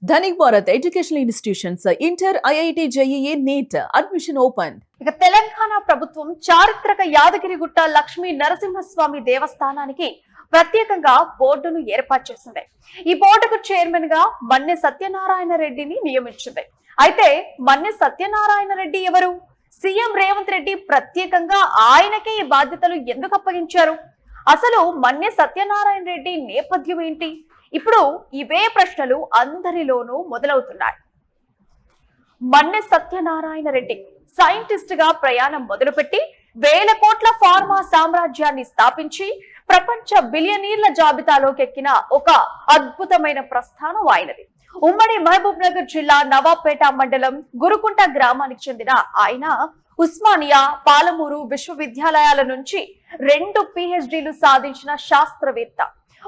Dhanik Bharat educational institutions inter IIT JEE NEET admission open. ఇక తెలంగాణ ప్రభుత్వం చారిత్రక యాదగిరిగుట్ట లక్ష్మీ నరసింహస్వామి దేవస్థానానికి ప్రత్యేకంగా బోర్డును ఏర్పాటు చేసింది. ఈ బోర్డుకు చైర్మన్ గా మన్నె సత్యనారాయణ రెడ్డిని నియమించింది. అయితే మన్నె సత్యనారాయణ రెడ్డి ఎవరు? సీఎం రేవంత్ రెడ్డి ప్రత్యేకంగా ఆయనకే ఈ బాధ్యతలు ఎందుకు అప్పగించారు? అసలు మన్నె సత్యనారాయణ రెడ్డి నేపథ్యం ఏంటి? ఇప్పుడు ఇవే ప్రశ్నలు అందరిలోనూ మొదలవుతున్నాయి. మన్నె సత్యనారాయణ రెడ్డి సైంటిస్ట్ గా ప్రయాణం మొదలుపెట్టి వేల కోట్ల ఫార్మా సామ్రాజ్యాన్ని స్థాపించి ప్రపంచ బిలియనీర్ల జాబితాలోకి ఎక్కిన ఒక అద్భుతమైన ప్రస్థానం ఆయనది. ఉమ్మడి మహబూబ్ నగర్ జిల్లా నవాబ్పేట మండలం గురుకుంట గ్రామానికి చెందిన ఆయన ఉస్మానియా, పాలమూరు విశ్వవిద్యాలయాల నుంచి 2 PhDలు సాధించిన శాస్త్రవేత్త.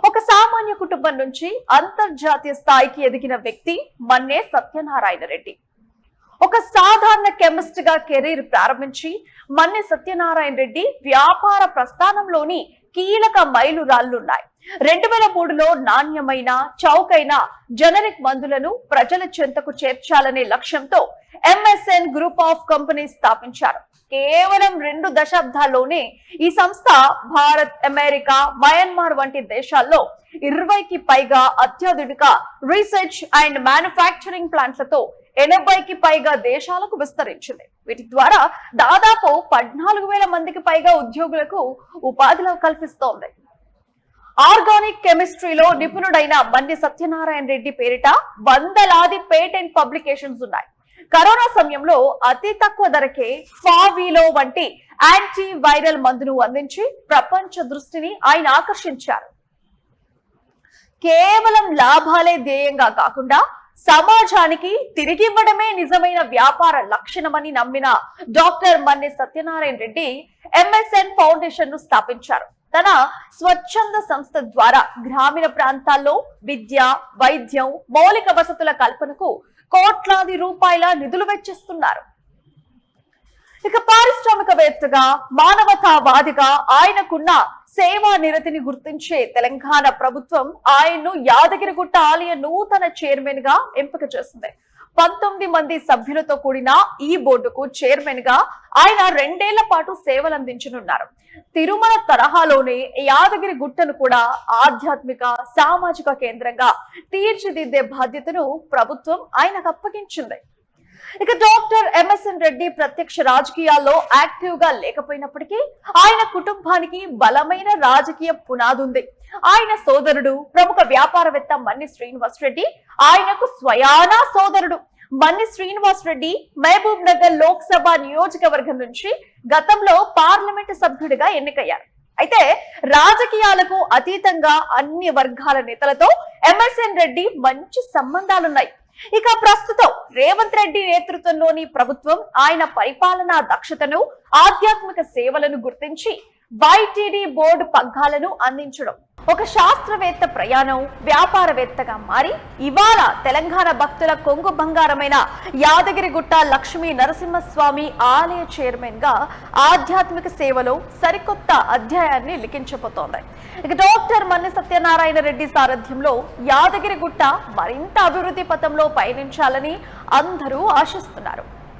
ఒక సామాన్య కుటుంబం నుంచి అంతర్జాతీయ స్థాయికి ఎదిగిన వ్యక్తి మన్నె సత్యనారాయణ రెడ్డి. ఒక సాధారణ కెమిస్ట్ గా కెరీర్ ప్రారంభించి మన్నె సత్యనారాయణ రెడ్డి వ్యాపార ప్రస్థానంలోని కీలక మైలురాళ్లున్నాయి. 2003లో నాణ్యమైన చౌకైన జనరిక్ మందులను ప్రజల చెంతకు చేర్చాలనే లక్ష్యంతో MSN గ్రూప్ ఆఫ్ కంపెనీస్ స్థాపించారు. కేవలం 2 దశాబ్దాల్లోనే ఈ సంస్థ భారత్, అమెరికా, మయన్మార్ వంటి దేశాల్లో 20కి పైగా అత్యాధునిక రీసెర్చ్ అండ్ మ్యానుఫ్యాక్చరింగ్ ప్లాంట్లతో 80కి పైగా దేశాలకు విస్తరించింది. వీటి ద్వారా దాదాపు 14,000 మందికి పైగా ఉద్యోగులకు ఉపాధిలో కల్పిస్తోంది. ఆర్గానిక్ కెమిస్ట్రీలో నిపుణుడైన మన్నె సత్యనారాయణ రెడ్డి పేరిట వందలాది పేటెంట్ పబ్లికేషన్స్ ఉన్నాయి. కరోనా సమయంలో అతి తక్కువ ధరకే ఫావిలో వంటి యాంటీ వైరల్ మందును అందించి ప్రపంచ దృష్టిని ఆయన ఆకర్షించారు. కేవలం లాభాలే ధ్యేయంగా కాకుండా సమాజానికి తిరిగివ్వడమే నిజమైన వ్యాపార లక్షణమని నమ్మిన doctor Manne Satyanarayana Reddy MSN foundation ను స్థాపించారు. తన స్వచ్ఛంద సంస్థ ద్వారా గ్రామీణ ప్రాంతాల్లో విద్య, వైద్యం, మౌలిక వసతుల కల్పనకు కోట్లాది రూపాయల నిధులు వెచ్చిస్తున్నారు. ఇక పారిశ్రామికవేత్తగా, మానవతావాదిగా ఆయనకున్న సేవా నిరతిని గుర్తించే తెలంగాణ ప్రభుత్వం ఆయన్ను యాదగిరిగుట్ట ఆలయ నూతన చైర్మన్ గా ఎంపిక చేసింది. 19 మంది సభ్యులతో కూడిన ఈ బోర్డుకు చైర్మన్ గా ఆయన 2 ఏళ్ల పాటు సేవలందించనున్నారు. తిరుమల తరహాలోనే యాదగిరిగుట్టను కూడా ఆధ్యాత్మిక, సామాజిక కేంద్రంగా తీర్చిదిద్దే బాధ్యతను ప్రభుత్వం ఆయనకు అప్పగించింది. ఇక డాక్టర్ MSN రెడ్డి ప్రత్యక్ష రాజకీయాల్లో యాక్టివ్ గా లేకపోయినప్పటికీ ఆయన కుటుంబానికి బలమైన రాజకీయ పునాది ఉంది. ఆయన సోదరుడు ప్రముఖ వ్యాపారవేత్త మన్నె శ్రీనివాస్ రెడ్డి ఆయనకు స్వయానా సోదరుడు. మన్నె శ్రీనివాస్ రెడ్డి మహబూబ్ నగర్ లోక్సభ నియోజకవర్గం నుంచి గతంలో పార్లమెంటు సభ్యుడిగా ఎన్నికయ్యారు. అయితే రాజకీయాలకు అతీతంగా అన్ని వర్గాల నేతలతో MSN రెడ్డి మంచి సంబంధాలున్నాయి. ఇక ప్రస్తుతం రేవంత్ రెడ్డి నేతృత్వంలోని ప్రభుత్వం ఆయన పరిపాలనా దక్షతను, ఆధ్యాత్మిక సేవలను గుర్తించి YTD బోర్డు పగ్గాలను అందించడం, ఒక శాస్త్రవేత్త ప్రయాణం వ్యాపారవేత్తగా మారి ఇవాళ తెలంగాణ భక్తుల కొంగు బంగారమైన యాదగిరిగుట్ట లక్ష్మీ నరసింహస్వామి ఆలయ చైర్మన్ గా ఆధ్యాత్మిక సేవలో సరికొత్త అధ్యాయాన్ని లిఖించబోతోంది. ఇక డాక్టర్ మన్నె సత్యనారాయణ రెడ్డి సారథ్యంలో యాదగిరిగుట్ట మరింత అభివృద్ధి పథంలో పయనించాలని అందరూ ఆశిస్తున్నారు.